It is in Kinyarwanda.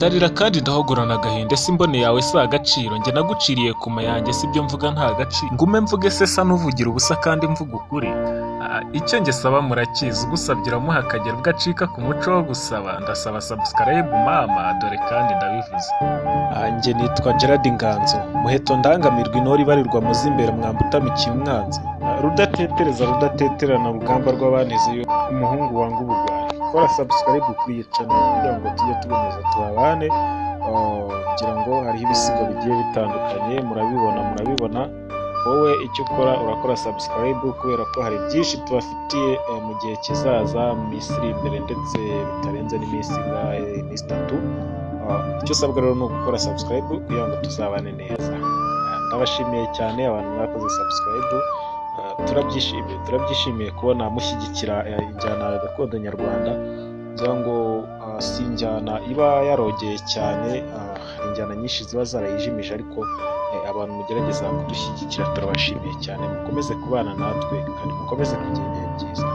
Ndarira kandi ndahogorana agahinda ese imbone yawe si agaciro njye naguciriye kuma yanjye sibyo mvuga nta gaciro ngume mvuge se sa nuvugira ubusa kandi mvuga ukuri. Icyo njye saba murakizi ugusabye uramuha akagera ubwo acika ku muco wo gusaba ndasaba subscribe mama dore kandi ndabivuze. Njye nitwa Gerard Nganzo muheto ndangamirwa intore ibarirwa muzi imbere mwambutamikiye umwanzi rudatetereza rudateterana urugamba rw'abaneze umuhungu wanga ubugwari. Kora subscribe ukwiye channel kugira ngo tujye tuboneza tubabane. Ngira ngo hariho ibisigo bigiye bitandukanye murabibona wowe icyo ukora urakora subscribe kubera ko hari byinshi tubafitiye mu gihe kizaza mu minsi iri imbere ndetse bitarenze n'iminsi iminsi 3. Icyo usabwa rero ni ugukora subscribe kugira ngo tuzabane neza. Ndabashimiye cyane abantu bakoze subscribe, turabyishimiye kubona mushyigikira injyana gakondo nyarwanda. Ngira ngo si injyana iba yarogeye cyane, injyana nyinshi ziba zarayijimije ariko abantu mugerageza kudushyigikira turabashimiye cyane. Mukomeze kubana natwe kandi mukomeze kugira ibihe byiza.